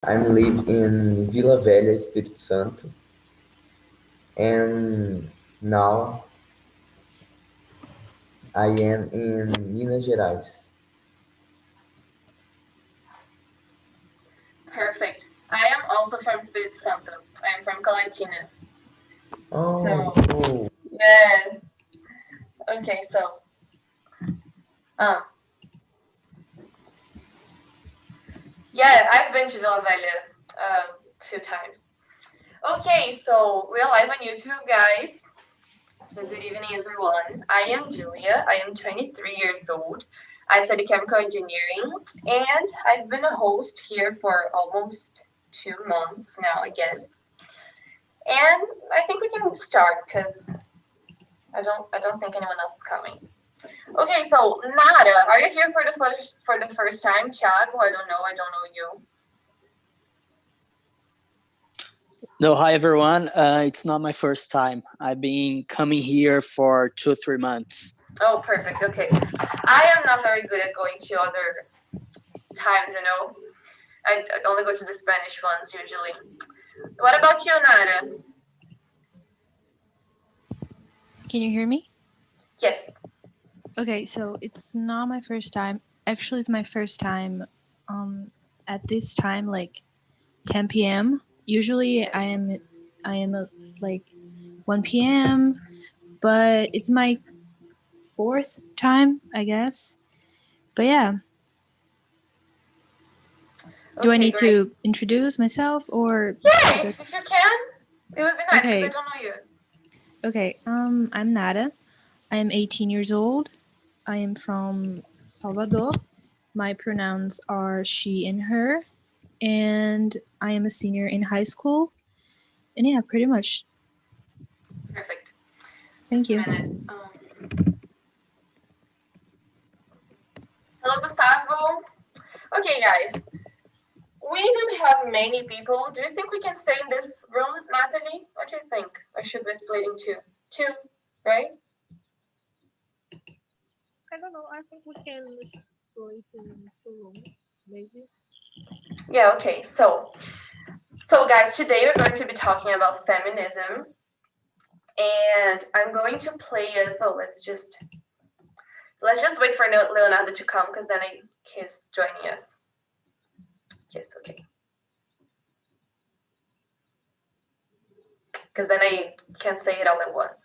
I'm live in Vila Velha, Espírito Santo, and now I am in Minas Gerais. Perfect. I am also from Espírito Santo. I am from Colatina. Oh, So, cool. yes. Okay, so, um, yeah, I've been to Vila Velha a few times. Okay, so we're live on YouTube, guys. So good evening, everyone. I am Julia. I am 23 years old. I study chemical engineering, and I've been a host here for almost 2 months now, I guess. And I think we can start because I don't think anyone else is coming. Okay, so Nada, are you here for the first time? Thiago, I don't know you. No, hi everyone. It's not my first time. I've been coming here for 2 or 3 months. Oh, perfect. Okay, I am not very good at going to other times. I only go to the Spanish ones usually. What about you, Nada? Can you hear me? Yes. Okay, so it's not my first time. Actually, it's my first time at this time, like 10 p.m. Usually I am at like 1 p.m., but it's my fourth time, I guess. But yeah. Do I need great. to introduce myself or Yeah, is if you can, it would be nice because Okay. I don't know you. Okay, I'm Nada. I am 18 years old. I am from Salvador. My pronouns are she and her, and I am a senior in high school. And yeah, pretty much. Perfect. Thank you. Just a minute. Hello, Gustavo. Okay, guys. We don't have many people. Do you think we can stay in this room, Natalie? What do you think? Or should we split into two, right? I don't know. I think we can split in 2 rooms, maybe. Yeah, okay. So guys, today we're going to be talking about feminism. And I'm going to play us. Oh, let's just wait for Leonardo to come because then he's joining us. Yes, okay. Because then I can say it all at once.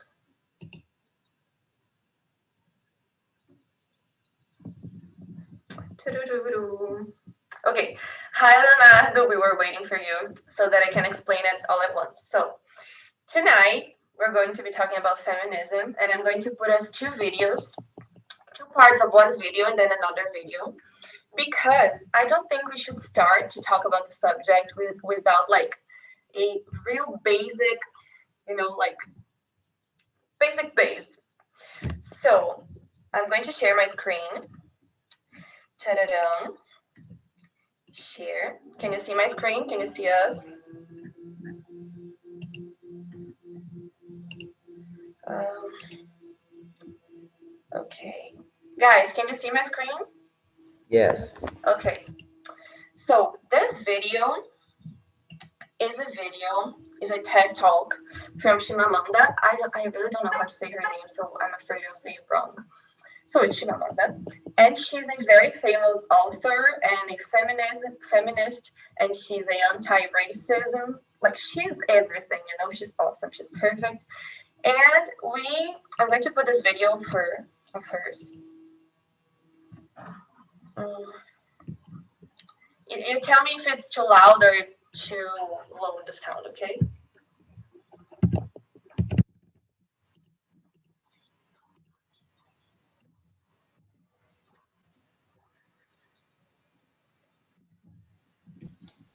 Okay. Hi, Leonardo. We were waiting for you so that I can explain it all at once. So tonight we're going to be talking about feminism, and I'm going to put us two videos, two parts of one video and then another video, because I don't think we should start to talk about the subject without like a real basic, like basic base. So I'm going to share my screen. Ta-da-da. Share. Can you see my screen? Can you see us? Okay. Guys, can you see my screen? Yes. Okay. So this video is a TED Talk from Chimamanda. I really don't know how to say her name, so I'm afraid I'll say it wrong. So it's Chimamanda, and she's a very famous author and a feminist, and she's a anti-racism. Like she's everything, She's awesome. She's perfect. And I'm going to put this video of hers. You tell me if it's too loud or too low the sound, okay?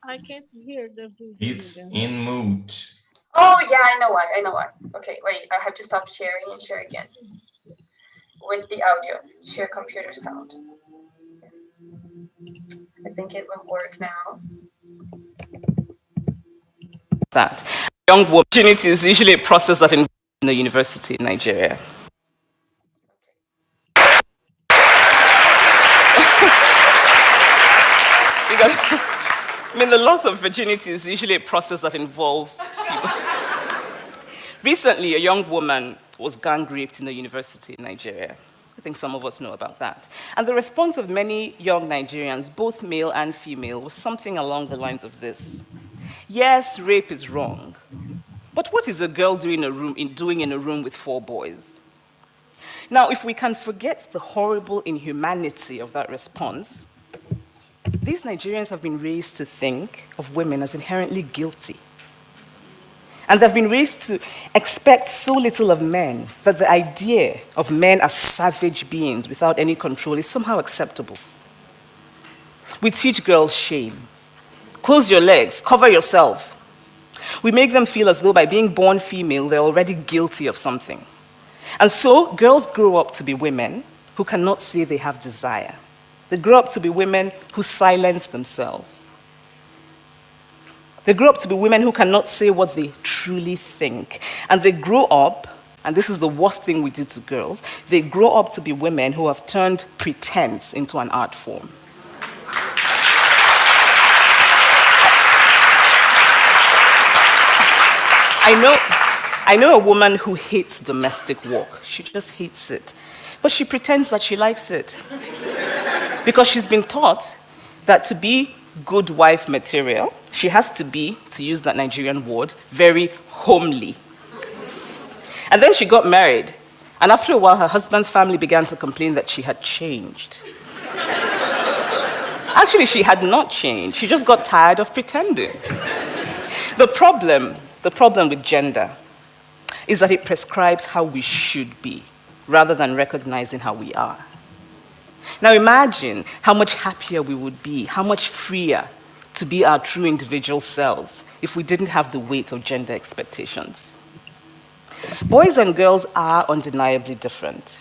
I can't hear the video. It's in mute. Oh yeah, I know why. Okay, wait, I have to stop sharing and share again. With the audio. Share computer sound. I think it will work now. That young opportunity is usually a process that involves in the university in Nigeria. I mean, the loss of virginity is usually a process that involves people. Recently, a young woman was gang raped in a university in Nigeria. I think some of us know about that. And the response of many young Nigerians, both male and female, was something along the lines of this. Yes, rape is wrong. But what is a girl doing in a room with 4 boys? Now, if we can forget the horrible inhumanity of that response, these Nigerians have been raised to think of women as inherently guilty. And they've been raised to expect so little of men that the idea of men as savage beings without any control is somehow acceptable. We teach girls shame. Close your legs, cover yourself. We make them feel as though by being born female, they're already guilty of something. And so girls grow up to be women who cannot say they have desire. They grow up to be women who silence themselves. They grow up to be women who cannot say what they truly think. And they grow up, and this is the worst thing we do to girls, they grow up to be women who have turned pretense into an art form. I know a woman who hates domestic work. She just hates it. But she pretends that she likes it. Because she's been taught that to be good wife material, she has to be, to use that Nigerian word, very homely. And then she got married. And after a while, her husband's family began to complain that she had changed. Actually, she had not changed. She just got tired of pretending. The problem with gender is that it prescribes how we should be, rather than recognizing how we are. Now imagine how much happier we would be, how much freer to be our true individual selves if we didn't have the weight of gender expectations. Boys and girls are undeniably different,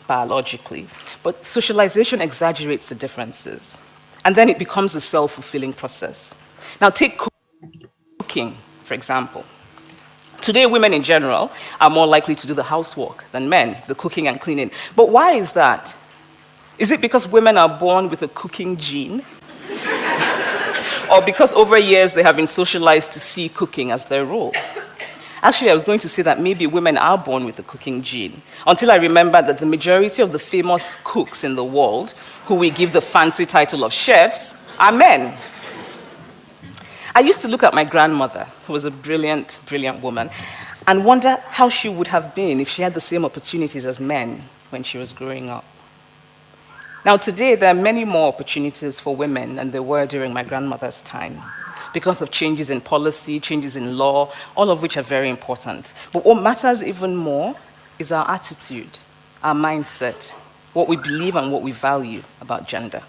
biologically, but socialization exaggerates the differences, and then it becomes a self-fulfilling process. Now take cooking, for example. Today, women in general are more likely to do the housework than men, the cooking and cleaning. But why is that? Is it because women are born with a cooking gene? Or because over years they have been socialized to see cooking as their role? Actually, I was going to say that maybe women are born with a cooking gene, until I remembered that the majority of the famous cooks in the world, who we give the fancy title of chefs, are men. I used to look at my grandmother, who was a brilliant, brilliant woman, and wonder how she would have been if she had the same opportunities as men when she was growing up. Now today, there are many more opportunities for women than there were during my grandmother's time, because of changes in policy, changes in law, all of which are very important. But what matters even more is our attitude, our mindset, what we believe and what we value about gender.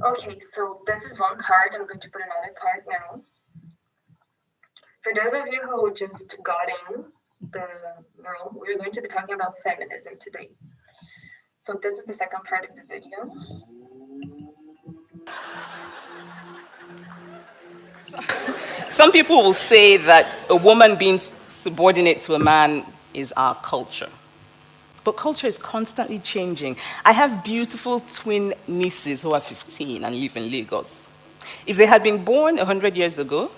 Okay, so this is one part. I'm going to put another part now. For those of you who just got in the room, we're going to be talking about feminism today. So this is the second part of the video. Some people will say that a woman being subordinate to a man is our culture. But culture is constantly changing. I have beautiful twin nieces who are 15 and live in Lagos. If they had been born 100 years ago,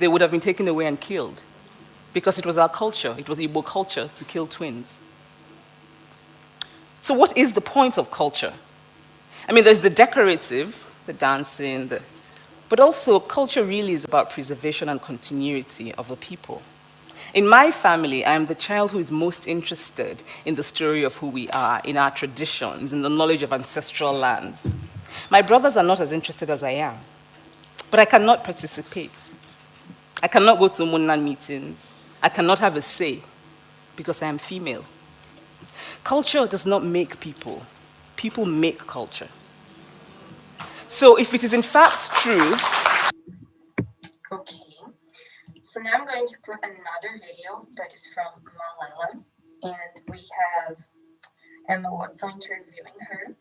they would have been taken away and killed, because it was our culture, it was Igbo culture to kill twins. So what is the point of culture? I mean, there's the decorative, the dancing, but also culture really is about preservation and continuity of a people. In my family, I am the child who is most interested in the story of who we are, in our traditions, in the knowledge of ancestral lands. My brothers are not as interested as I am, but I cannot participate. I cannot go to Munnan meetings. I cannot have a say because I am female. Culture does not make people. People make culture. So if it is in fact true... Okay. So now I'm going to put another video that is from Malala, and we have Emma Watson interviewing her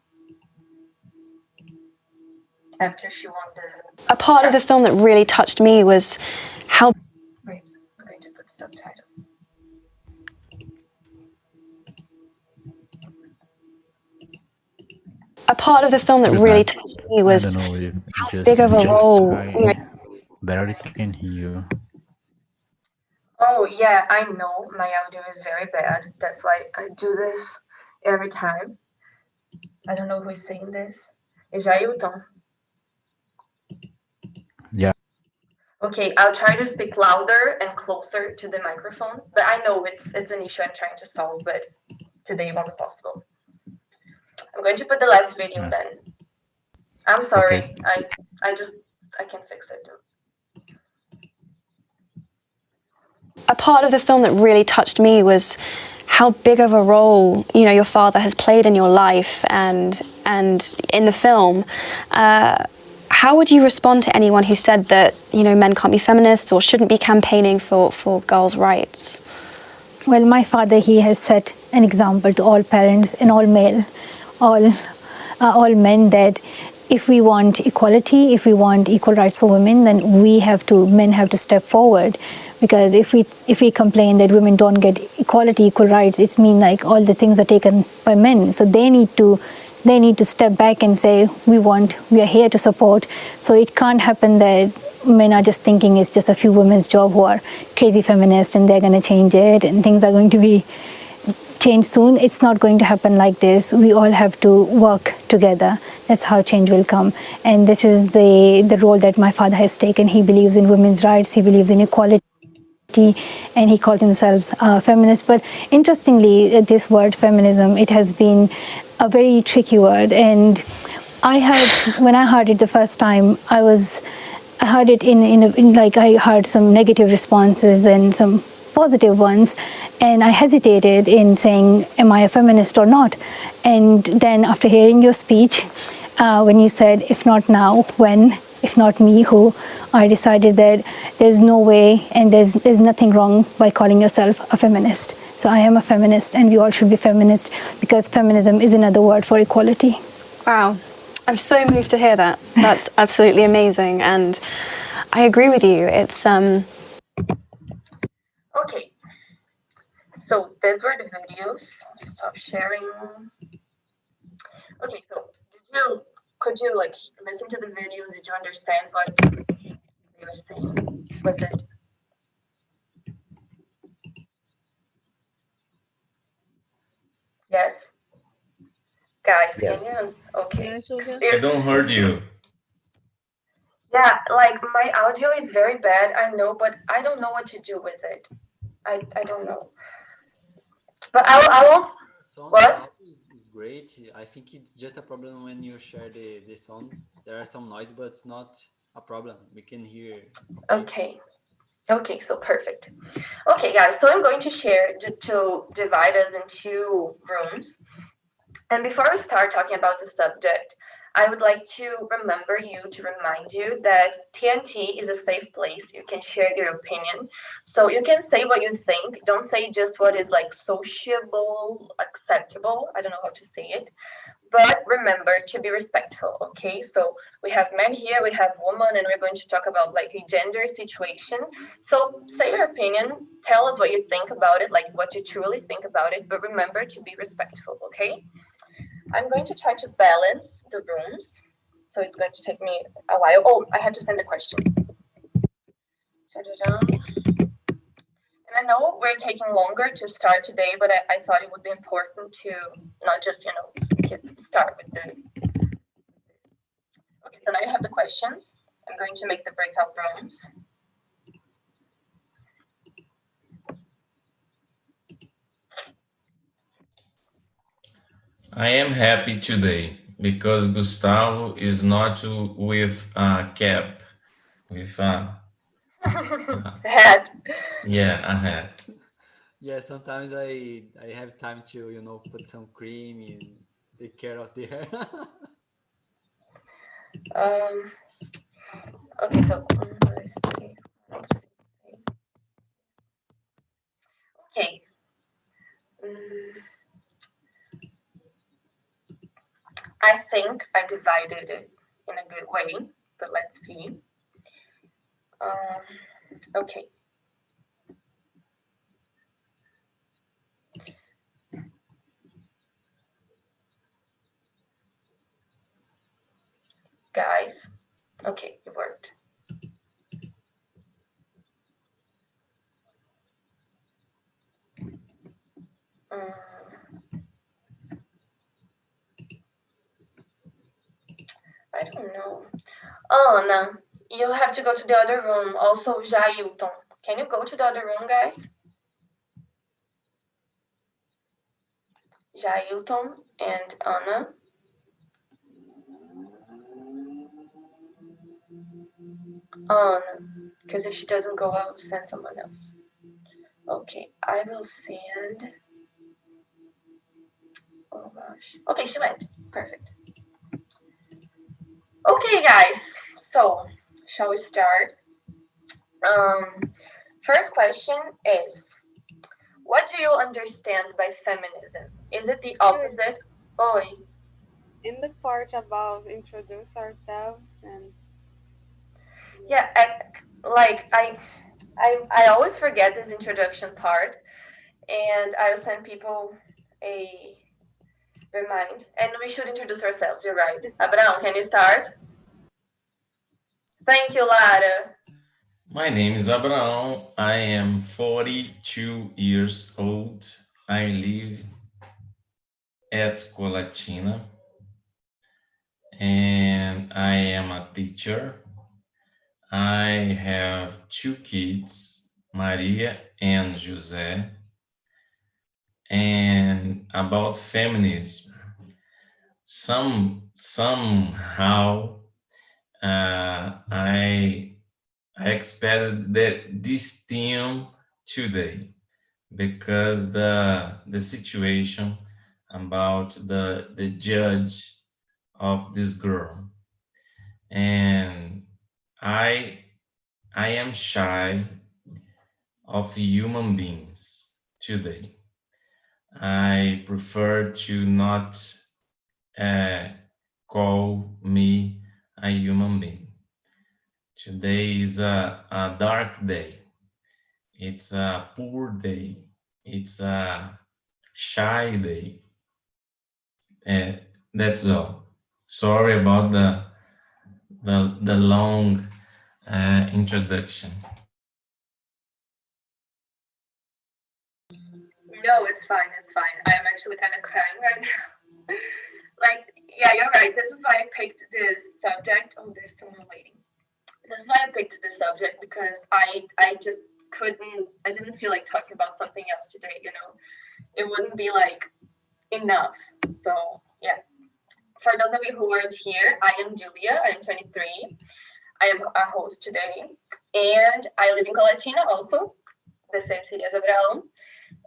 after she won the... A part of the film that really touched me was how... Wait, I'm going to put subtitles. A part of the film that really touched me was I don't know if how just big of a role. I barely can hear you. Oh, yeah, I know my audio is very bad. That's why I do this every time. I don't know who is saying this. Is Ailton? Yeah. Okay, I'll try to speak louder and closer to the microphone, but I know it's an issue I'm trying to solve, but today won't be possible. I'm going to put the last video Yeah. then. I'm sorry. Okay. I can fix it. A part of the film that really touched me was how big of a role, you know, your father has played in your life and in the film. How would you respond to anyone who said that, you know, men can't be feminists or shouldn't be campaigning for girls' rights? Well, my father, he has set an example to all parents and all men that if we want equality, if we want equal rights for women, then men have to step forward. Because if we complain that women don't get equality, equal rights, it's mean like all the things are taken by men. So they need to step back and say we are here to support. So it can't happen that men are just thinking it's just a few women's job who are crazy feminists and they're going to change it and things are going to be changed soon. It's not going to happen like this. We all have to work together. That's how change will come. And this is the role that my father has taken. He believes in women's rights. He believes in equality. And he calls himself a feminist. But interestingly, this word feminism, it has been a very tricky word. And when I heard it the first time, I heard it I heard some negative responses and some positive ones, and I hesitated in saying, am I a feminist or not? And then after hearing your speech, when you said, if not now, when? If not me, who? I decided that there's no way and there's nothing wrong by calling yourself a feminist. So I am a feminist and we all should be feminists because feminism is another word for equality. Wow. I'm so moved to hear that. That's absolutely amazing. And I agree with you. It's Okay. So these were the videos. Stop sharing. Okay, so could you like listen to the videos? Did you understand what they were saying? Was it? Yes. Guys, Yes. can you? Okay. Yes, okay. I don't heard you. Yeah, like my audio is very bad, I know, but I don't know what to do with it. I don't know. But I won't. Song What? is great. I think it's just a problem when you share the song. There are some noise, but it's not a problem. We can hear. Okay. Okay, so perfect. Okay, guys, so I'm going to divide us into rooms. And before we start talking about the subject, I would like to remind you that TNT is a safe place. You can share your opinion. So you can say what you think. Don't say just what is like sociable, acceptable. I don't know how to say it. But remember to be respectful, okay? So we have men here, we have women, and we're going to talk about like a gender situation. So say your opinion, tell us what you think about it, like what you truly think about it, but remember to be respectful, okay? I'm going to try to balance the rooms, so it's going to take me a while. Oh, I have to send a question. Ta-da-da. And I know we're taking longer to start today, but I thought it would be important to not just, start with the... Okay, so now you have the questions. I'm going to make the breakout rooms. I am happy today because Gustavo is not with a cap, with a Hat. yeah, a hat. Yeah, sometimes I have time to put some cream and take care of the hair. Okay, so okay. I think I divided it in a good way, but let's see. Okay. guys? Okay, it worked. I don't know. Anna, you have to go to the other room. Also, Jailton. Can you go to the other room, guys? Jailton and Anna. Anna, because if she doesn't go, I will send someone else. Okay, I will send. Oh gosh. Okay, she went. Perfect. Okay, guys. So, shall we start? First question is, what do you understand by feminism? Is it the opposite? Oi. In the part about introduce ourselves and Yeah, I always forget this introduction part, and I'll send people a remind. And we should introduce ourselves. You're right. Abraão, can you start? Thank you, Lara. My name is Abraão. I am 42 years old. I live at Colatina and I am a teacher. I have two kids, Maria and José. And about feminism, somehow I expected that this theme today because the situation about the judge of this girl, and I am shy of human beings today. I prefer to not call me a human being. Today is a dark day. It's a poor day. It's a shy day. And that's all. Sorry about the long introduction. No, it's fine. It's fine. I'm actually kind of crying right now. Like, yeah, you're right. This is why I picked this subject. Oh, there's someone waiting. This is why I picked this subject because I just couldn't. I didn't feel like talking about something else today. You know, it wouldn't be like enough. So yeah. For those of you who weren't here, I am Julia. I am 23. I am a host today, and I live in Colatina, also the same city as Abraão.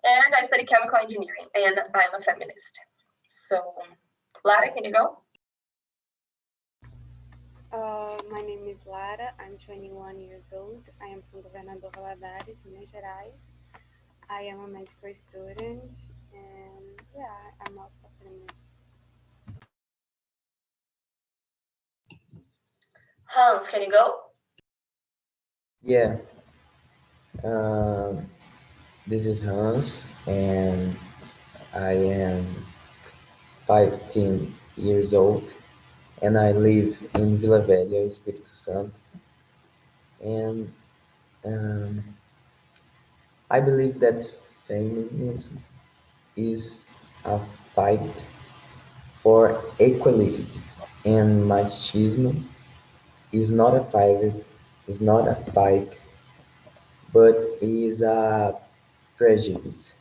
And I study chemical engineering, and I'm a feminist. So, Lara, can you go? my name is Lara. I'm 21 years old. I am from Governador Valadares, Minas Gerais. I am a medical student, and yeah, I'm also a feminist. Hans, can you go? Yeah. Um, this is Hans, and I am 15 years old, and I live in Vila Velha, Espírito Santo. And um, I believe that feminism is a fight for equality, and machismo is not a fight, but is a prejudice.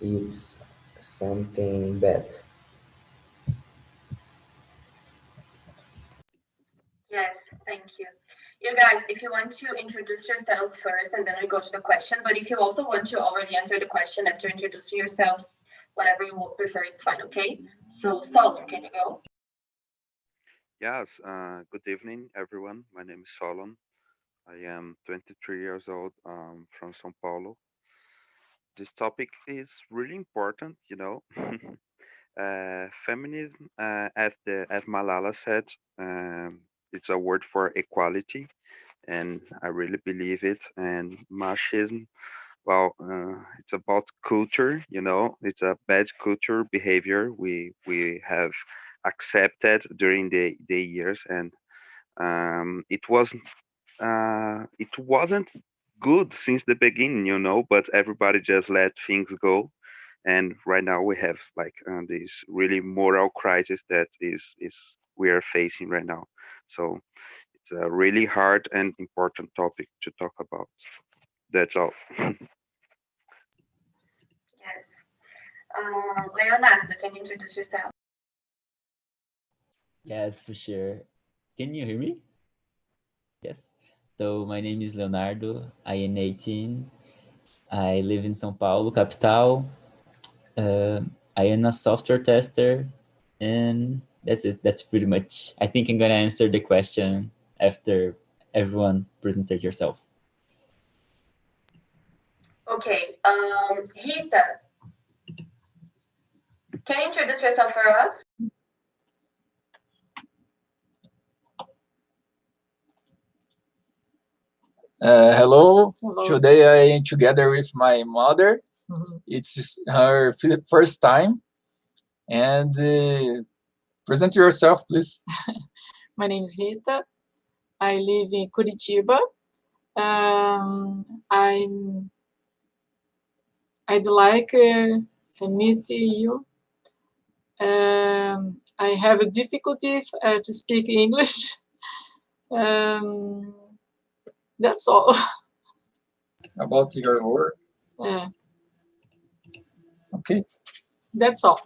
It's something bad. Yes, thank you. You guys, if you want to introduce yourself first and then we go to the question, but if you also want to already answer the question after introducing yourselves, whatever you prefer, it's fine, okay? So, Solon, can you go? Yes, good evening, everyone. My name is Solon. I am 23 years old, from São Paulo. This topic is really important, you know. Feminism, as Malala said, it's a word for equality, and I really believe it. And machismo, well, it's about culture, you know. It's a bad culture behavior. We have accepted during the years, and it wasn't good since the beginning, but everybody just let things go. And right now we have like this really moral crisis that is we are facing right now. So it's a really hard and important topic to talk about. That's all. Yes. Leonardo, can you introduce yourself? Yes, for sure. Can you hear me? Yes. So my name is Leonardo. I am 18. I live in São Paulo, capital. I am a software tester, and that's it. That's pretty much. I think I'm gonna answer the question after everyone presented yourself. Okay. Rita, can you introduce yourself for us? Hello. Today I am together with my mother. It's her first time. And present yourself, please. My name is Rita. I live in Curitiba. I'd like to meet you. I have a difficulty to speak English. That's all. About your work. Yeah, Okay. that's all.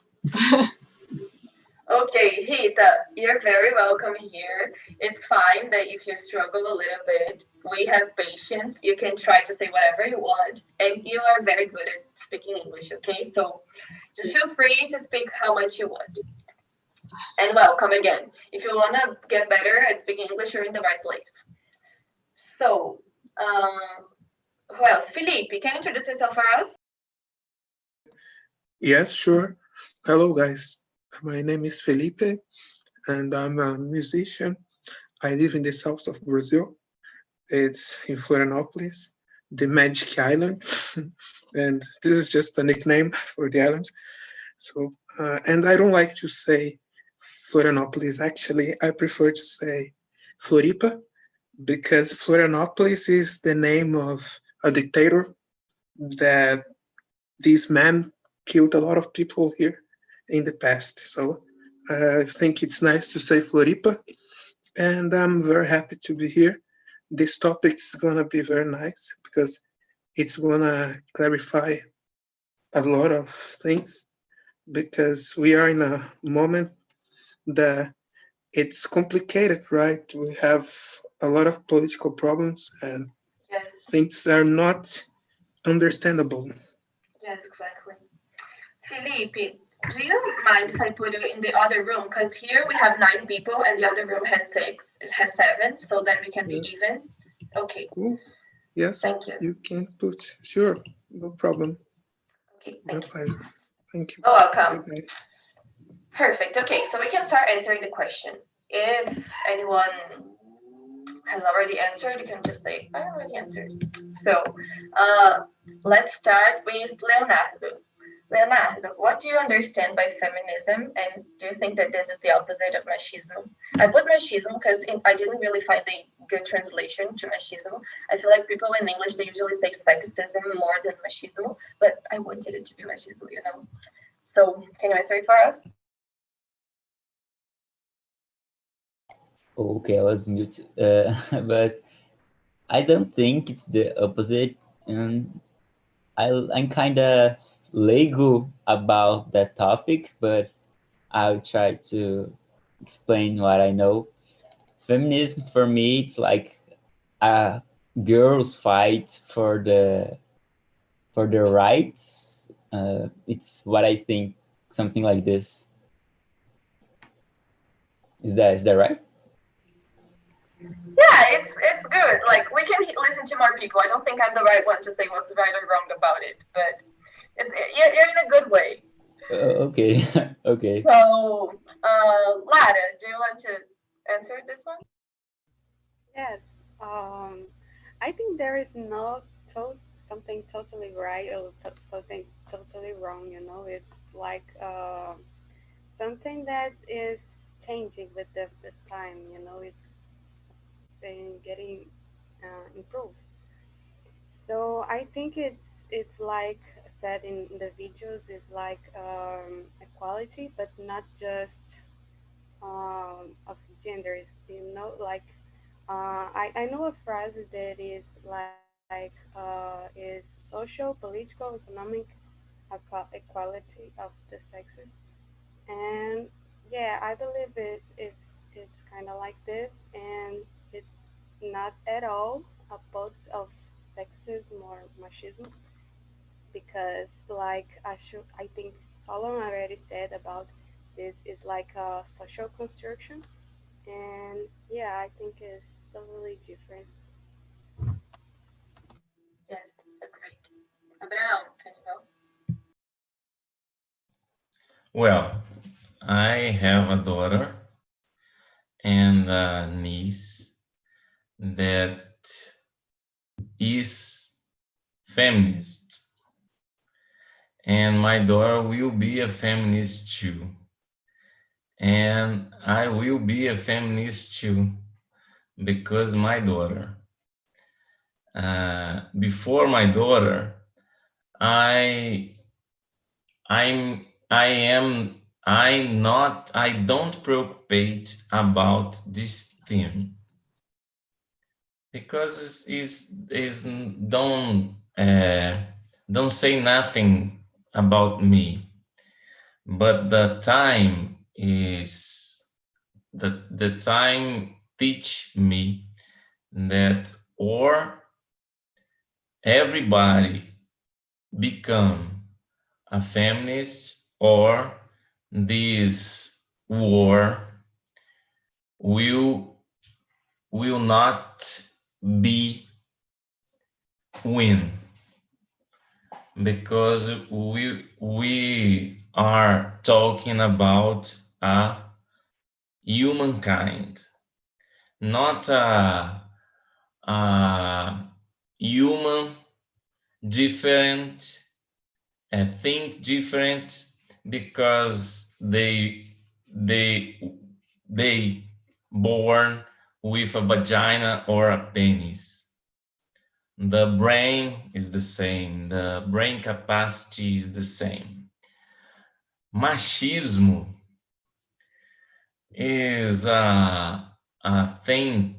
Okay, Rita, you're very welcome here. It's fine that if you struggle a little bit, we have patience. You can try to say whatever you want, and you are very good at speaking English, okay? So just feel free to speak how much you want. And welcome again. If you want to get better at speaking English, you're in the right place. So, who else? Felipe, can you introduce yourself for us? Yes, sure. Hello, guys. My name is Felipe, and I'm a musician. I live in the south of Brazil. It's in Florianopolis, the Magic Island, and this is just a nickname for the island. So, and I don't like to say Florianopolis. Actually, I prefer to say Floripa, because Florianopolis is the name of a dictator that this man killed a lot of people here in the past. So I think it's nice to say Floripa, and I'm very happy to be here. This topic is gonna be very nice because it's gonna clarify a lot of things, because we are in a moment that it's complicated, right? We have a lot of political problems and Yes. things are not understandable. Yes, exactly. Felipe, do you mind if I put you in the other room? Because here we have 9 people and the other room has 6, it has 7, so then we can be even. Okay. Cool. Yes. Thank you. You can put. Sure. No problem. Okay. My pleasure. Thank you. Oh, welcome. Bye-bye. Perfect. Okay, so we can start answering the question. If anyone has already answered, you can just say, I already answered. So let's start with Leonardo. Leonardo, what do you understand by feminism, and do you think that this is the opposite of machismo? I put machismo because I didn't really find a good translation to machismo. I feel like people in English, they usually say sexism more than machismo, but I wanted it to be machismo, you know? So can you answer it for us? Okay, I was muted. But I don't think it's the opposite. I'm kind of lego about that topic, but I'll try to explain what I know. Feminism for me, it's like a girls fight for their rights. It's what I think, something like this. Is that right? Yeah, it's good. Like we can listen to more people. I don't think I'm the right one to say what's right or wrong about it, but you're in a good way. Okay, okay. So, Lara, do you want to answer this one? Yes. I think there is no something totally right or something totally wrong. It's like something that is changing with the time. You know, it's been getting improved. So I think it's like said in the videos is like equality, but not just of genders. You know, like I know a phrase that is like is social, political, economic equality of the sexes, and yeah, I believe it's kind of like this, and it's not at all opposed of sexism or machismo, because like I think Solomon already said about this is like a social construction, and yeah, I think it's totally different. Yes, agreed. Abraão, can you go? Well, I have a daughter and a niece that is feminist, and my daughter will be a feminist too, and I will be a feminist too, because my daughter. Before my daughter, I I don't preoccupate about this theme because it's don't say nothing about me, but the time teach me that or everybody become a feminist or this war will not be win because we are talking about a humankind, not a human different think different because they born with a vagina or a penis. The brain is the same, the brain capacity is the same. Machismo is a thing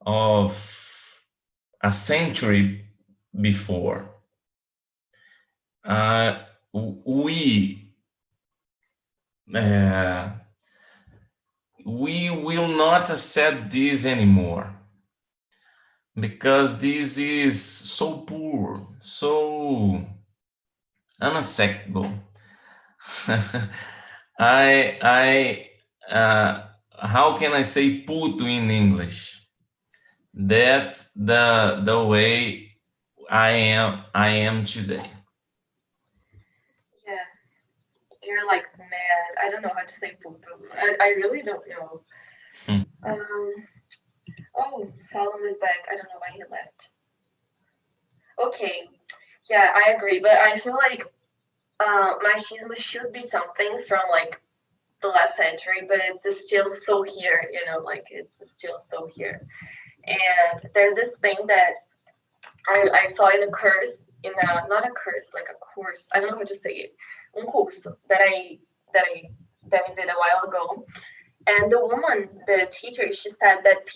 of a century before. We uh, we will not accept this anymore because this is so poor, so unacceptable. I how can I say puto in English? That the way I am today. Yeah, you're like mad. I don't know how to say puto. I really don't know. Um. Oh, Solomon is back. I don't know why he left. Okay. Yeah, I agree, but I feel like machismo should be something from like the last century, but it's still so here. You know, like it's still so here. And there's this thing that I saw in a course, in a not a course, like a course. I don't know how to say it. Un curso that I that I did a while ago. And the woman, the teacher, she said that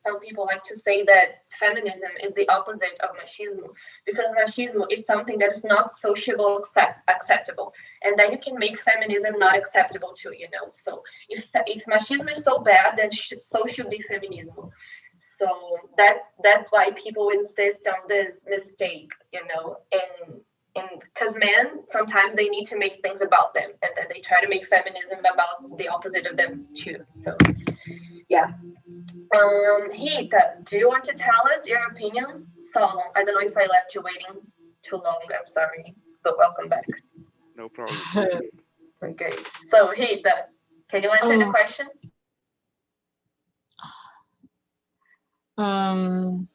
some people like to say that feminism is the opposite of machismo because machismo is something that is not sociable acceptable, and then you can make feminism not acceptable too. You know, so if machismo is so bad, then so should be feminism. So that's why people insist on this mistake, you know, and because men sometimes they need to make things about them, and then they try to make feminism about the opposite of them too. So yeah. Rita, do you want to tell us your opinion? Solon, I don't know if I left you waiting too long. I'm sorry, but welcome back. No problem. Okay. So Rita, can you answer the Oh, question? um,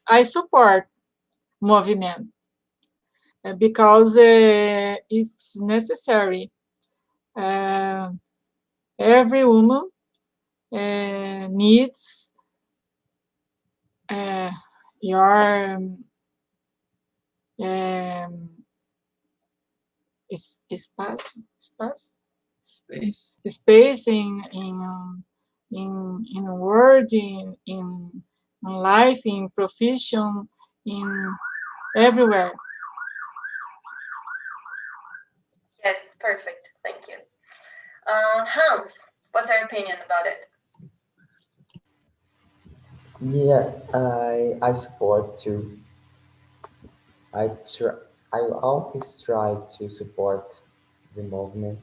I support movement. because it's necessary. Uh, every woman needs your space in a world, in life, in profession, in everywhere. Yes, perfect. Thank you. Hans, what's your opinion about it? Yeah, I support too. I try, I always try to support the movement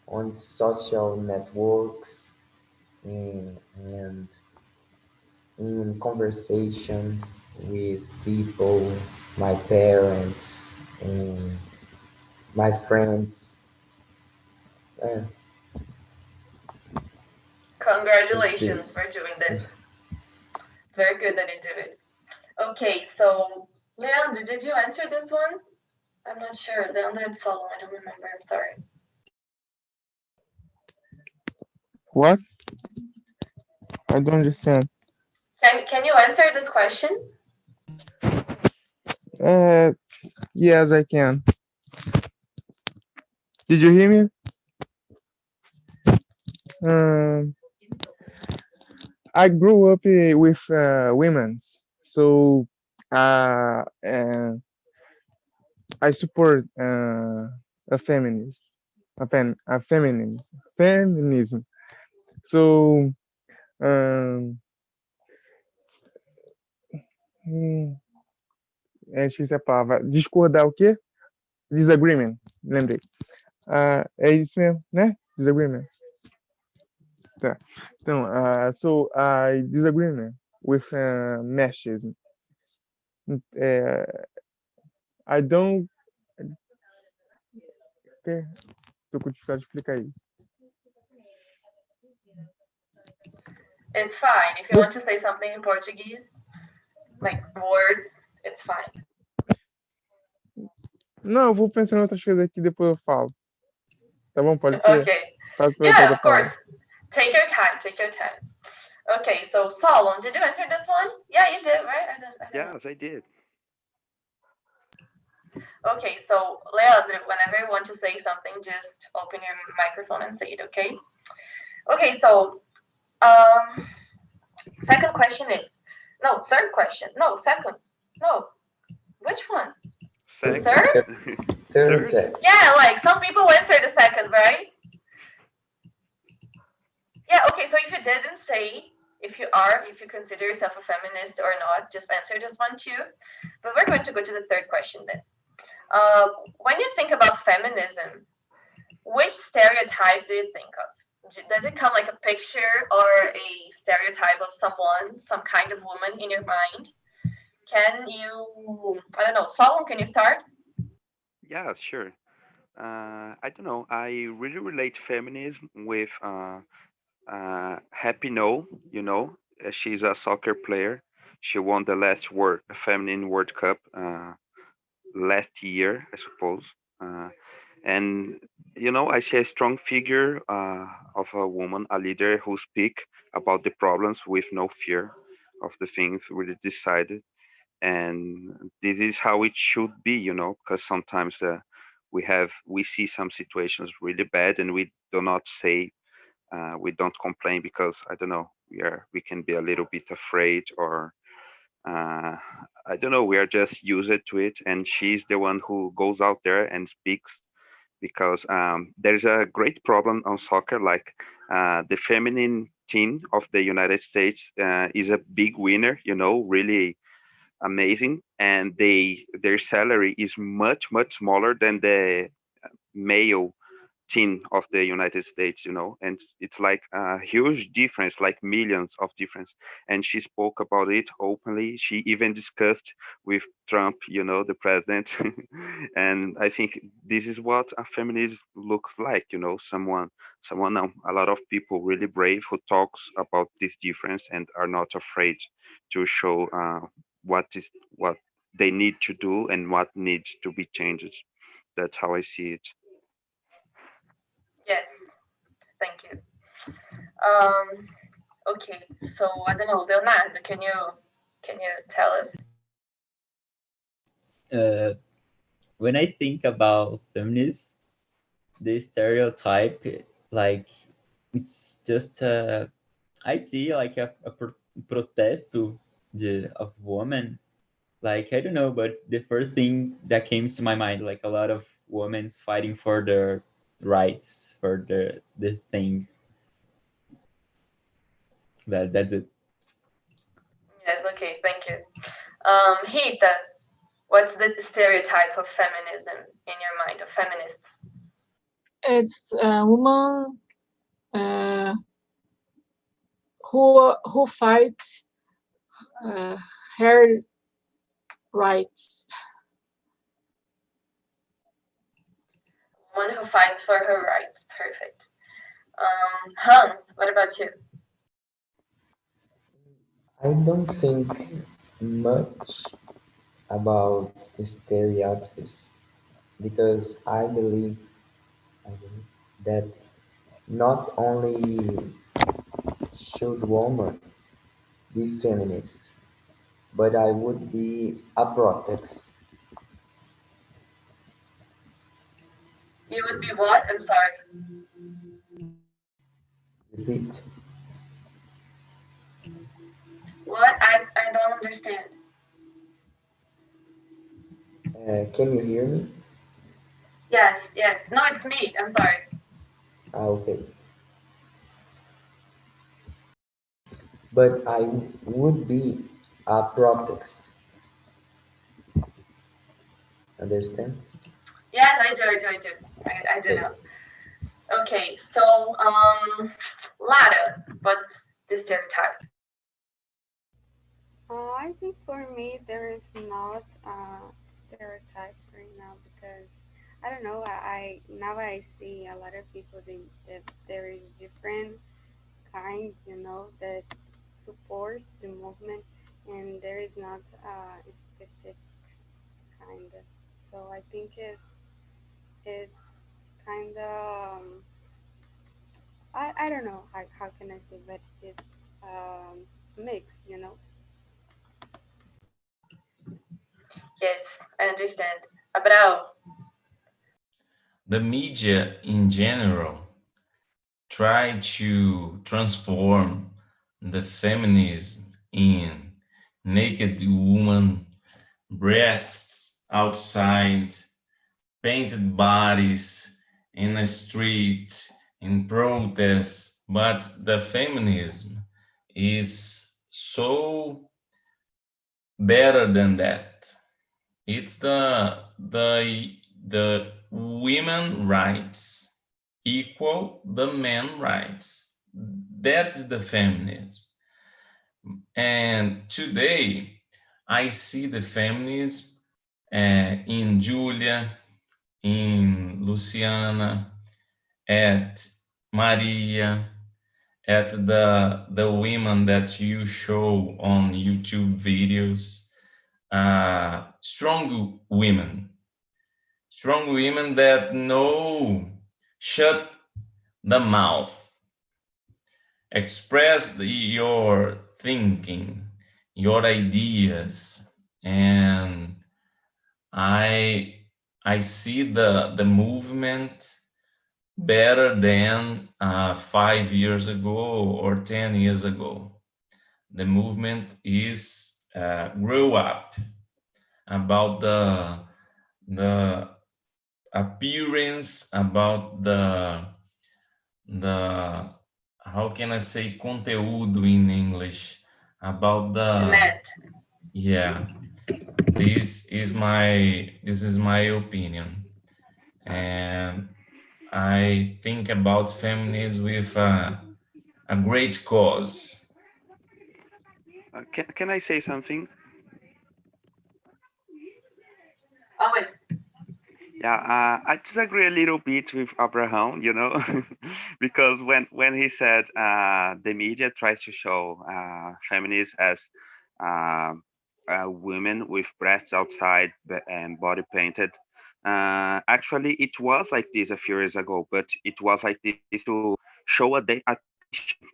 on social networks and in conversation with people, my parents, and my friends. Uh, it's Congratulations for this. doing this. Very good that you do it. Okay, so Leandro, did you answer this one? I'm not sure. Leandro and Solo, I don't remember. I'm sorry. What? I don't understand. Can you answer this question? Uh, yes, I can. Did you hear me? Um, I grew up with women's, so I support a feminist, a feminism. So, um, esqueci a palavra. Discordar o quê? Disagreement, lembrei. É isso mesmo, né? Disagreement. Tá. Então, so I disagree with machism. I don't. Tô com dificuldade de explicar isso. It's fine. If you want to say something in Portuguese, like words, it's fine. Não, eu vou pensar em outras coisas aqui, depois eu falo. Tá bom? Pode ser? Okay. Faz pra Yeah, outra of course. palavra. Take your time. Take your time. Okay, so Solon, did you answer this one? Yeah, you did, right? I don't know. Yes, I did. Okay, so Leandro, whenever you want to say something, just open your microphone and say it, okay? Okay, so second question is, no, third question. No, second. No, which one? Second. Third? Third. Yeah, like some people answer the second, right? Yeah, okay, so if you didn't say if you consider yourself a feminist or not, just answer this one too. But we're going to go to the third question then. When you think about feminism, which stereotype do you think of? Does it come like a picture or a stereotype of someone, some kind of woman in your mind? Can you, I don't know, Solon, can you start? Yeah, sure. I don't know. I really relate feminism with Happy No. She's a soccer player. She won the last feminine World Cup last year, I suppose. And I see a strong figure of a woman, a leader who speak about the problems with no fear of the things really decided. And this is how it should be, because sometimes we see some situations really bad, and we do not say, we don't complain because I don't know, we can be a little bit afraid, or uh, I don't know, we are just used to it. And she's the one who goes out there and speaks, because there's a great problem on soccer. Like the feminine team of the United States is a big winner, really amazing, and their salary is much smaller than the male team of the United States, and it's like a huge difference, like millions of difference. And she spoke about it openly. She even discussed with Trump, the president. And I think this is what a feminist looks like, someone, a lot of people really brave who talks about this difference and are not afraid to show what they need to do and what needs to be changed. That's how I see it. Yes, thank you. Okay, so I don't know, Leonardo, can you tell us? When I think about feminists, the stereotype, like, it's just I see like a protesto of women. Like, I don't know, but the first thing that came to my mind, like a lot of women fighting for their rights, for the thing. That's it. Yes, okay, thank you. Rita, what's the stereotype of feminism in your mind, of feminists? It's a woman uh, who fights her rights. One who fights for her rights. Perfect. Hans, what about you? I don't think much about stereotypes because I believe that not only should women be feminists, but I would be a protest. You would be what? I'm sorry. Repeat. What? I don't understand. Can you hear me? Yes, yes. No, it's me. I'm sorry. Okay. But I would be a protest. Understand? Yes, I do. I do Okay. know. Okay, so, Lara, what's the stereotype? I think for me there is not a stereotype right now because I don't know. I now I see a lot of people that there is different kinds, that support the movement, and there is not a specific kind of. So I think it's kind of I don't know how can I say, but it's mixed. Yes, I understand. Abrao. The media in general try to transform the feminism in naked woman, breasts outside, painted bodies in a street, in protest, but the feminism is so better than that. It's the women rights equal the men rights. That's the feminism. And today I see the feminism in Julia, in Luciana, at Maria, at the women that you show on YouTube videos, strong women that know shut the mouth, express your thinking, your ideas, and I I see the movement better than 5 years ago or 10 years ago. The movement is grow up about the appearance, about the how can I say conteúdo in English, about the Demand. yeah. This is my opinion, and I think about feminism with a great cause. Can I say something? Oh, wait. Yeah, I disagree a little bit with Abraham, because when he said the media tries to show feminism as uh, women with breasts outside and body painted. Actually, it was like this a few years ago, but it was like this to show attention,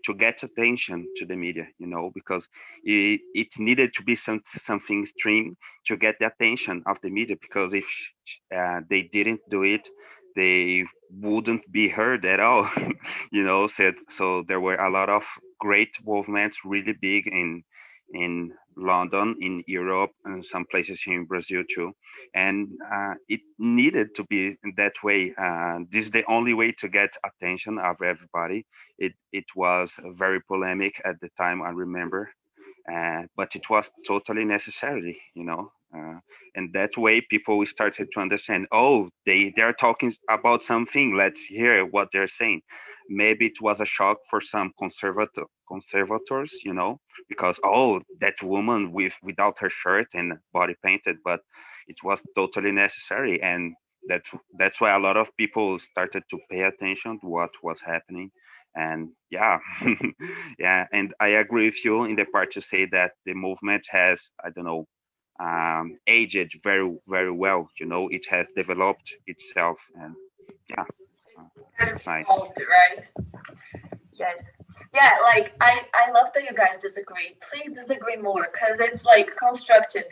to get attention to the media, because it needed to be something extreme to get the attention of the media, because if they didn't do it, they wouldn't be heard at all. Said so. There were a lot of great movements, really big in London, in Europe, and some places here in Brazil too. And it needed to be that way. This is the only way to get attention of everybody. It was very polemic at the time, I remember, but it was totally necessary, and that way people started to understand, oh, they're talking about something, let's hear what they're saying. Maybe it was a shock for some conservators, because, oh, that woman without her shirt and body painted, but it was totally necessary. And that's why a lot of people started to pay attention to what was happening. And yeah, yeah, and I agree with you in the part to say that the movement has, I don't know, aged very, very well. It has developed itself, and yeah, it's nice. Right? Yes. Yeah, like I love that you guys disagree. Please disagree more, because it's like constructive.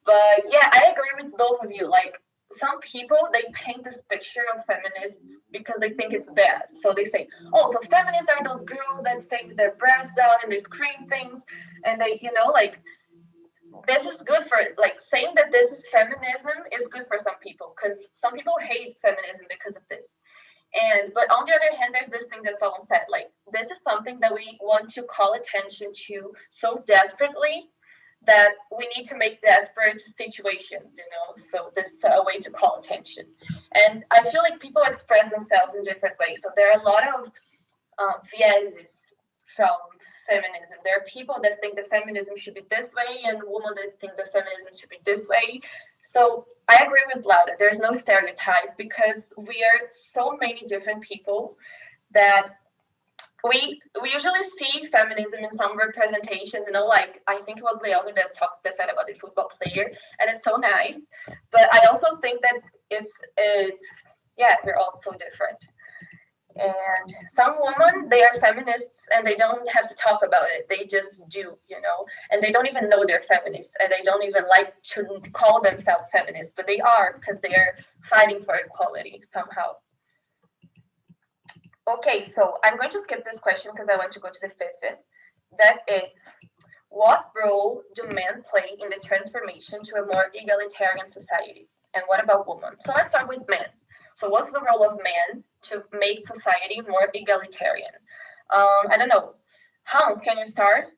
But yeah, I agree with both of you. Like some people, they paint this picture of feminists because they think it's bad. So they say, oh, so feminists are those girls that take their breasts out and they scream things, and they, like this is good for, like, saying that this is feminism is good for some people, because some people hate feminism because of this. But on the other hand, there's this thing that someone said, like, this is something that we want to call attention to so desperately that we need to make desperate situations. So this is a way to call attention. And I feel like people express themselves in different ways. So there are a lot of vieses from feminism. There are people that think that feminism should be this way, and women that think that feminism should be this way. So I agree with Laura. There's no stereotype, because we are so many different people that we usually see feminism in some representations. Like I think it was Leona that said about the football player, and it's so nice. But I also think that it's yeah, we're all so different. And some women, they are feminists and they don't have to talk about it. They just do. And they don't even know they're feminists, and they don't even like to call themselves feminists, but they are, because they are fighting for equality somehow. Okay, so I'm going to skip this question because I want to go to the fifth. That is, what role do men play in the transformation to a more egalitarian society? And what about women? So let's start with men. So what's the role of men to make society more egalitarian? I don't know. Hans, can you start?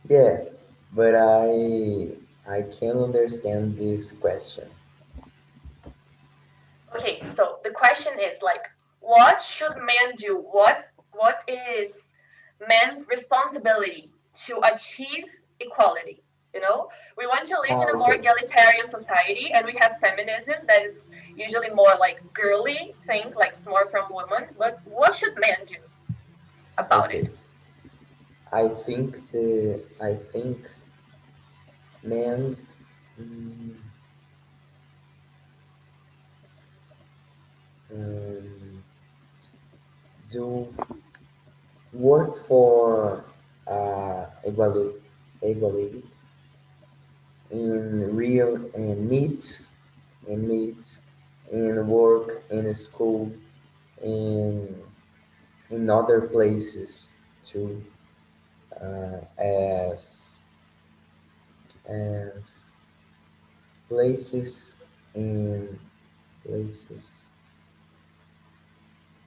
Yeah, but I can't understand this question. Okay, so the question is, like, what should men do? What is men's responsibility to achieve equality? We want to live in a more Okay. egalitarian society, and we have feminism that is usually more like girly thing, like more from women. But what should men do about Okay. it? I think men mm, um, do work for equality in real and needs in work in school in other places too, as places em places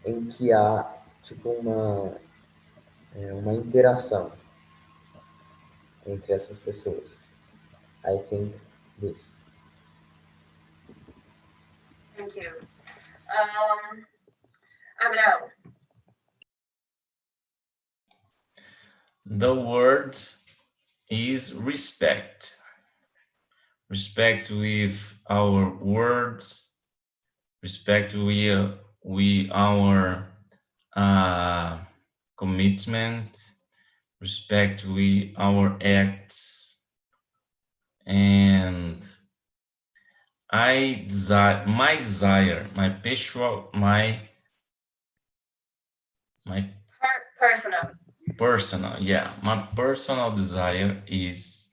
em que há tipo uma interação entre essas pessoas. I think this. Thank you. Abraham. The word is respect. Respect with our words, respect with our commitment, respect our acts, and my personal, my Personal. my personal desire is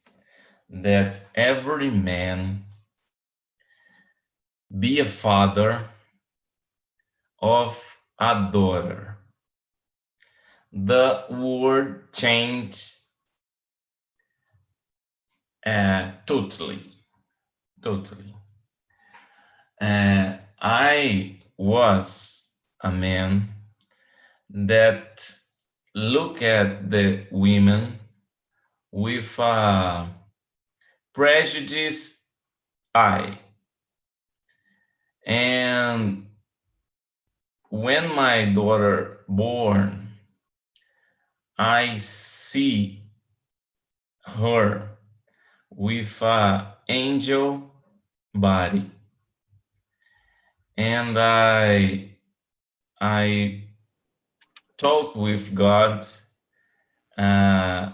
that every man be a father of a daughter. The word changed totally, totally. I was a man that look at the women with a prejudice eye. And when my daughter born, I see her with a angel body, and I talk with God, uh,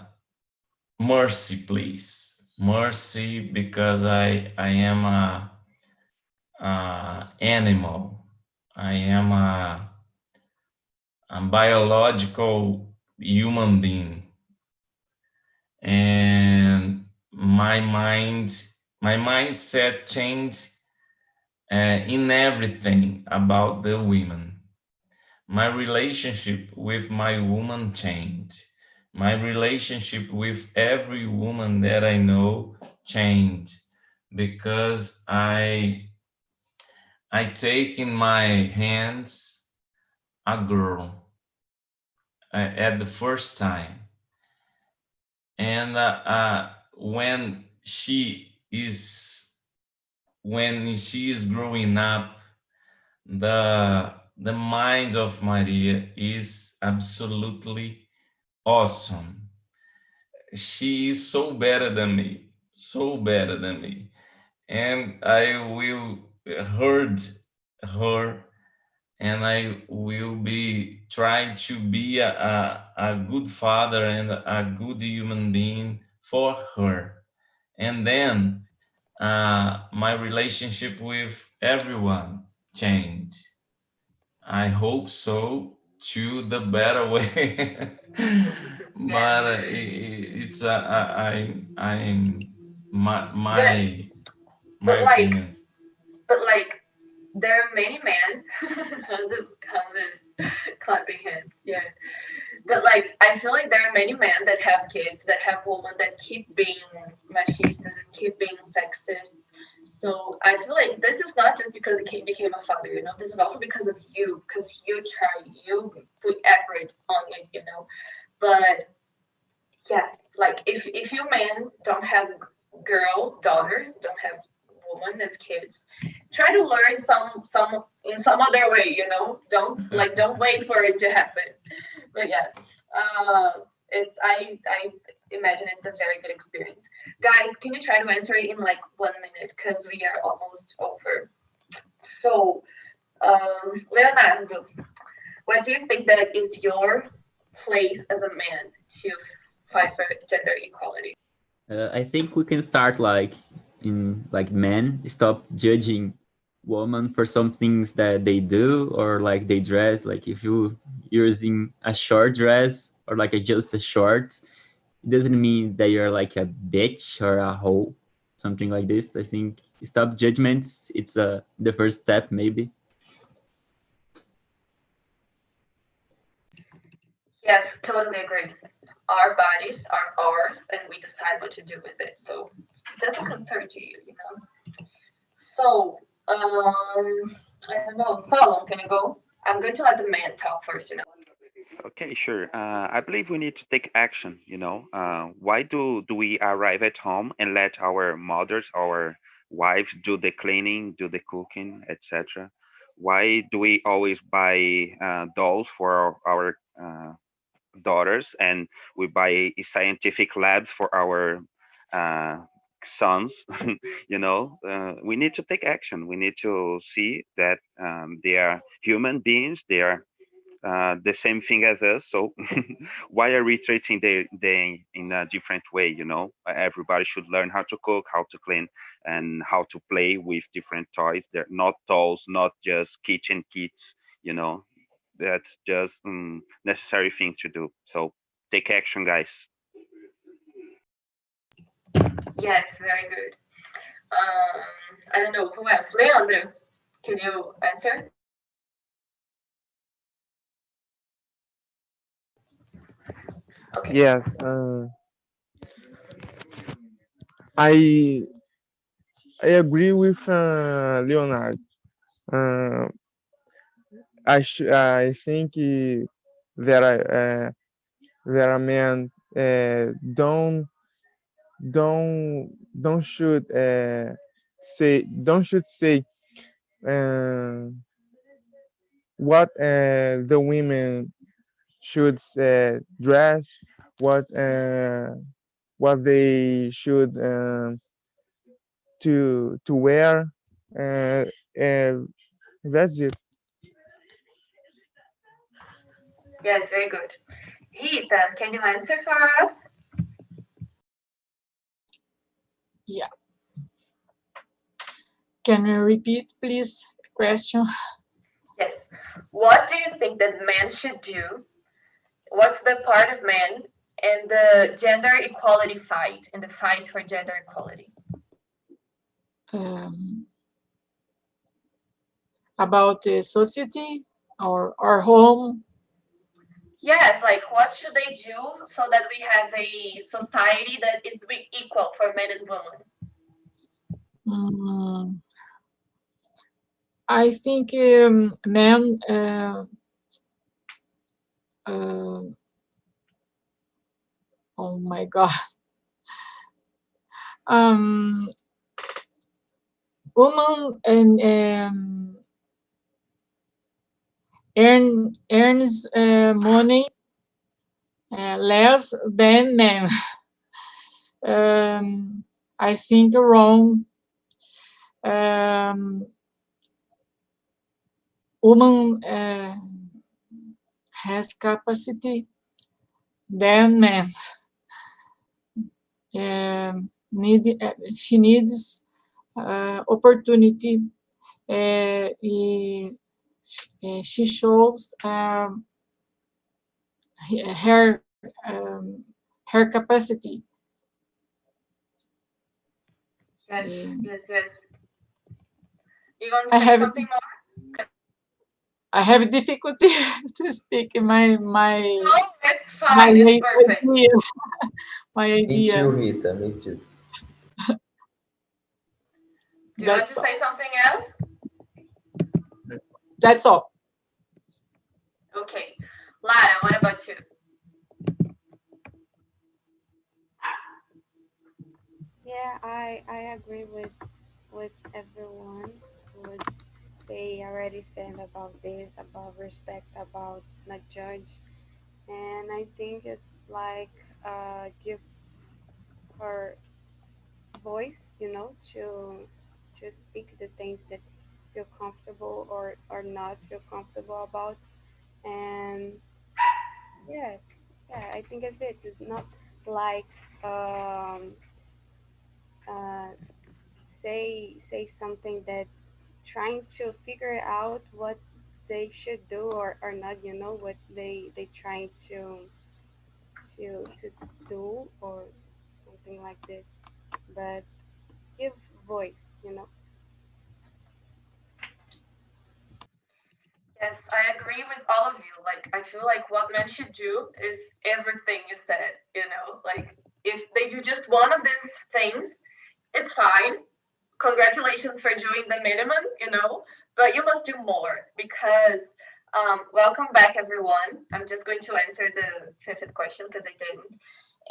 mercy, please, mercy, because I am a animal. I am a biological human being, and my mindset changed in everything about the women. My relationship with my woman changed. My relationship with every woman that I know changed because I take in my hands a girl at the first time, and when she is growing up, the mind of Maria is absolutely awesome. She is so better than me, so better than me, and I will hurt her, and I will be trying to be a good father and a good human being for her. And then my relationship with everyone changed. I hope so, to the better way. But it's I'm Yeah, my but like, opinion. but like, there are many men. How's this clapping hands? Yeah. But like, I feel like there are many men that have kids, that have women that keep being machistas and keep being sexist. So I feel like this is not just because the kid became a father, you know. This is also because of you, because you try, you put effort on it, you know. But yeah, like if you men don't have girl daughters, don't have women as kids, try to learn some in some other way, you know. Don't wait for it to happen. But yeah, it's I imagine it's a very good experience. Guys, can you try to answer it in like 1 minute because we are almost over. So, Leonardo, what do you think that is your place as a man to fight for gender equality? I think we can start like in like men stop judging women for some things that they do or like they dress. Like if you using a short dress or like just a short, it doesn't mean that you're like a bitch or a hoe, something like this. I think stop judgments. It's the first step maybe. Yes, totally agree. Our bodies are ours, and we decide what to do with it. So it doesn't concern to you, you know. So, I don't know. Solon, can you go? I'm going to let the man talk first, you know. Okay, sure. I believe we need to take action. Why do we arrive at home and let our mothers, our wives, do the cleaning, do the cooking, etc.? Why do we always buy dolls for our daughters, and we buy scientific labs for our uh, sons? We need to take action. We need to see that they are human beings. They are the same thing as us. So why are we treating them in a different way? Everybody should learn how to cook, how to clean, and how to play with different toys. They're not dolls, not just kitchen kits. That's just necessary thing to do. So take action, guys. Yes, very good. I don't know who else. Leandro, can you answer? Okay. Yes, I I agree with Leonard. Uh, I think that men don't should say uh, what the women should dress, what what they should to wear. Uh, uh, that's it. Yes, very good. Rita, can you answer for us? Yeah. Can you repeat, please, question? Yes. What do you think that men should do? What's the part of men in the gender equality fight, in the fight for gender equality? Um, about the society or home? Yes, like what should they do so that we have a society that is equal for men and women? Mm, I think men uh, oh my God. Um, woman and earns money less than men. I think wrong. Um, woman has capacity than men. She needs opportunity. She shows her her capacity. Yes, yes, yes. You want I to say have something more? I have difficulty to speak my No, it's my fine. It's perfect. idea. My Me too, idea. Rita. Me too. Do you want That's to all. say something else? That's all. Okay. Lara, what about you? Yeah, I agree with everyone what they already said about this, about respect, about not judge, and I think it's like give her voice, to speak the things that feel comfortable or not feel comfortable about, and yeah, yeah, I think that's it. It's not like um, uh, say something that trying to figure out what they should do or not, what they trying to do or something like this. But give voice. Yes, I agree with all of you. Like, I feel like what men should do is everything you said, Like, if they do just one of these things, it's fine. Congratulations for doing the minimum, but you must do more because, welcome back, everyone. I'm just going to answer the fifth question because I didn't.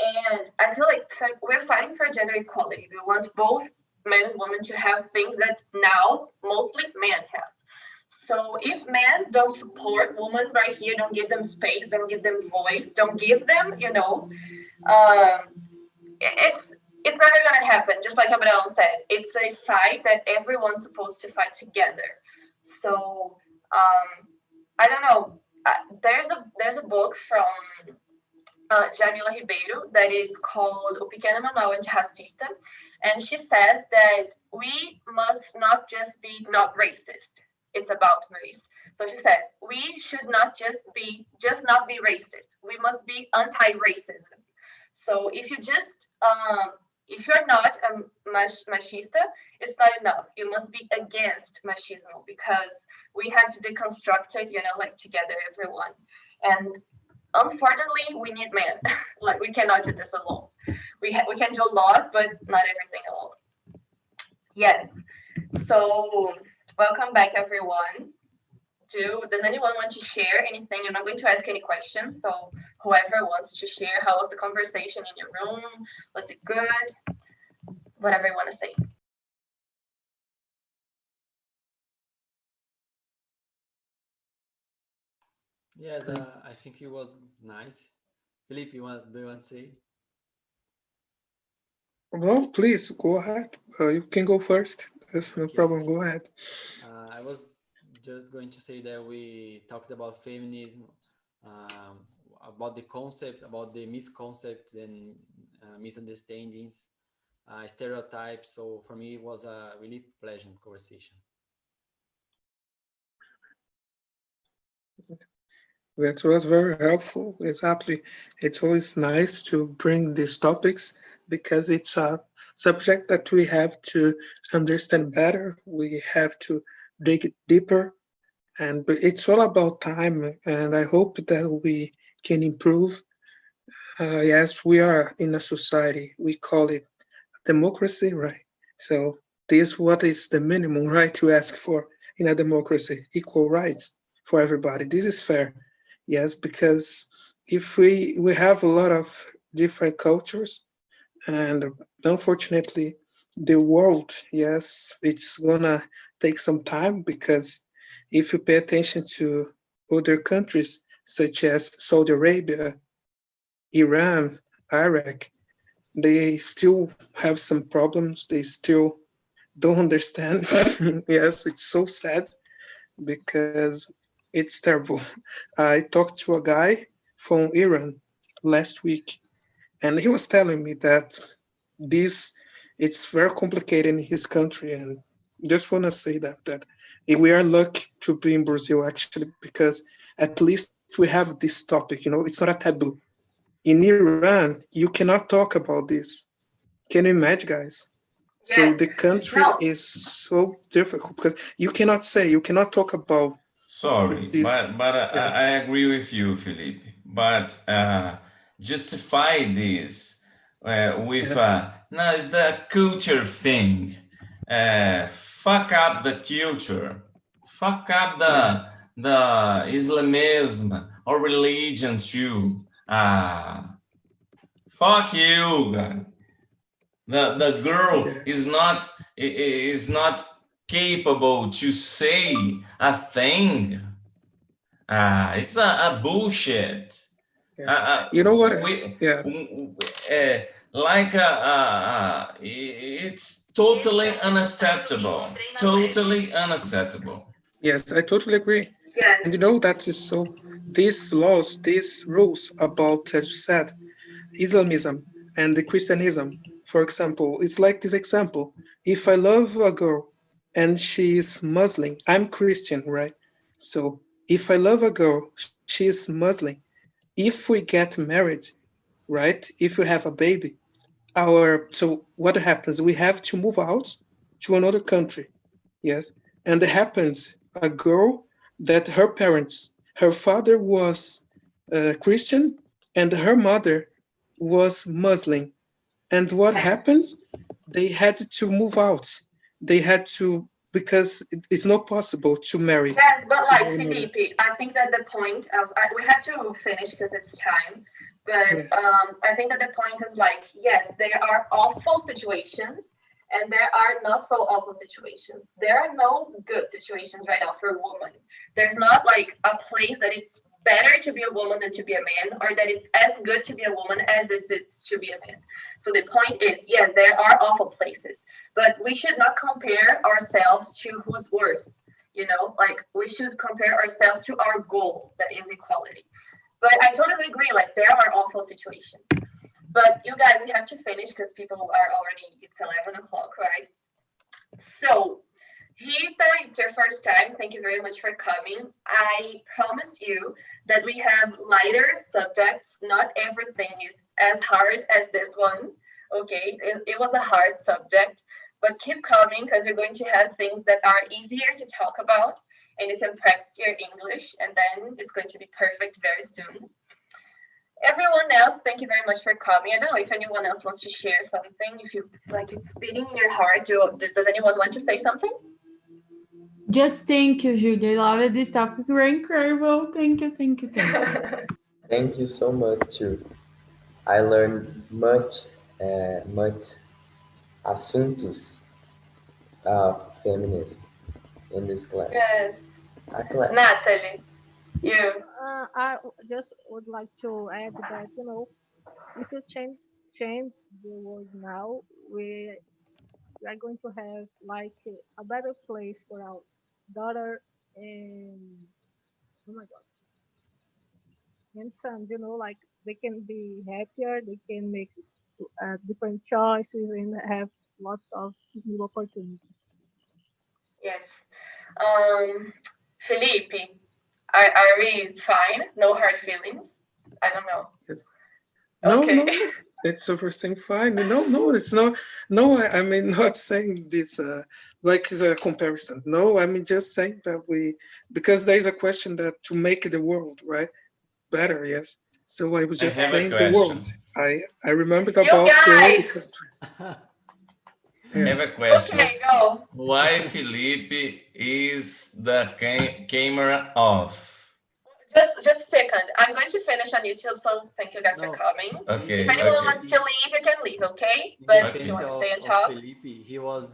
And I feel like we're fighting for gender equality. We want both men and women to have things that now mostly men have. So if men don't support women right here, don't give them space, don't give them voice, don't give them, it's it's never gonna happen. Just like Abraão said, it's a fight that everyone's supposed to fight together. So I don't know. there's a book from Jamila Ribeiro that is called O Pequeno Manual Antirracista, and she says that we must not just be not racist. It's about race. So she says we should not just not be racist. We must be anti-racism. So if you're not a machista, it's not enough. You must be against machismo because we have to deconstruct it, like together, everyone. And unfortunately, we need men. Like we cannot do this alone. We can do a lot, but not everything alone. Yes. So welcome back, everyone. Does anyone want to share anything? I'm not going to ask any questions. So whoever wants to share, how was the conversation in your room? Was it good? Whatever you want to say. Yes, I think it was nice. Felipe, do you want to say? Well, please go ahead. You can go first. There's no problem. Go ahead. I was just going to say that we talked about feminism, about the concept, about the misconcepts and misunderstandings, stereotypes. So for me, it was a really pleasant conversation. That was very helpful. Exactly. It's always nice to bring these topics because it's a subject that we have to understand better. We have to dig it deeper. And but it's all about time. And I hope that we can improve. Yes, we are in a society. We call it democracy, right? So this what is the minimum right to ask for in a democracy, equal rights for everybody. This is fair. Yes, because if we have a lot of different cultures and unfortunately the world, yes, it's gonna take some time because if you pay attention to other countries such as Saudi Arabia, Iran, Iraq, they still have some problems. They still don't understand. Yes, it's so sad because it's terrible. I talked to a guy from Iran last week, and he was telling me that this it's very complicated in his country, and just want to say that we are lucky to be in Brazil actually because at least we have this topic. It's not a taboo. In Iran, you cannot talk about this. Can you imagine, guys? So Yes. the country No. is so difficult because you cannot talk about Sorry, this. but Yeah, I agree with you, Felipe. But justify this with yeah, no, it's the culture thing. Fuck up the culture. Fuck up yeah, the Islamism or religion too. Fuck you, guy. The girl yeah. is not capable to say a thing. It's a bullshit. Yes. You know what? We Yeah. like it's totally unacceptable. Totally unacceptable. Yes, I totally agree. Yes. And that is so. These laws, these rules about, as you said, Islamism and the Christianism, for example, it's like this example. If I love a girl and she is Muslim, I'm Christian, right? So if I love a girl, she is Muslim. If we get married, right? If we have a baby, so what happens? We have to move out to another country. Yes. And it happens a girl that her father was Christian and her mother was Muslim. And what happened? They had to move out. They had to, because it's not possible to marry Yes, but like another. Felipe, I think that the point of we have to finish because it's time. But Yeah. I think that the point is like, yes, there are awful situations and there are not so awful situations. There are no good situations right now for a woman. There's not like a place that it's better to be a woman than to be a man, or that it's as good to be a woman as it is to be a man. So the point is, yes, there are awful places, but we should not compare ourselves to who's worse. you know, like we should compare ourselves to our goal that is equality. But I totally agree, like there are awful situations. But you guys, we have to finish because people are already, it's 11 o'clock, right? So, Rita, it's your first time. Thank you very much for coming. I promise you that we have lighter subjects. Not everything is as hard as this one. Okay, it was a hard subject, but keep coming because we're going to have things that are easier to talk about and you can practice your English, and then it's going to be perfect very soon. Everyone else, thank you very much for coming. I don't know if anyone else wants to share something. If you like, it's beating in your heart. Does anyone want to say something? Just thank you, Julia. I love this topic. You're incredible. Thank you, thank you, thank you. Thank you so much too. I learned much assuntos of feminism in this class. Yes. A class. Natalie, you. I just would like to add that, if you change the world now, we are going to have like a better place for our daughter and oh my god, and sons. Like they can be happier, they can make different choices and have lots of new opportunities. Yes. Felipe, are we fine? No hard feelings? I don't know. Yes. No, Okay. no, it's everything fine. No, it's not. No, I mean not saying this like as a comparison. No, I mean just saying that because there is a question that to make the world right better. Yes. So I was I just have a saying the question. world. I remembered You about the other guys! countries. I have a Yes. question. Okay, go. Why Felipe is the camera off? Just a second. I'm going to finish on YouTube, so thank you guys for coming. Okay, If anyone okay. wants to leave, you can leave, okay? In But if defense you want to of, stay and of talk. Felipe, he was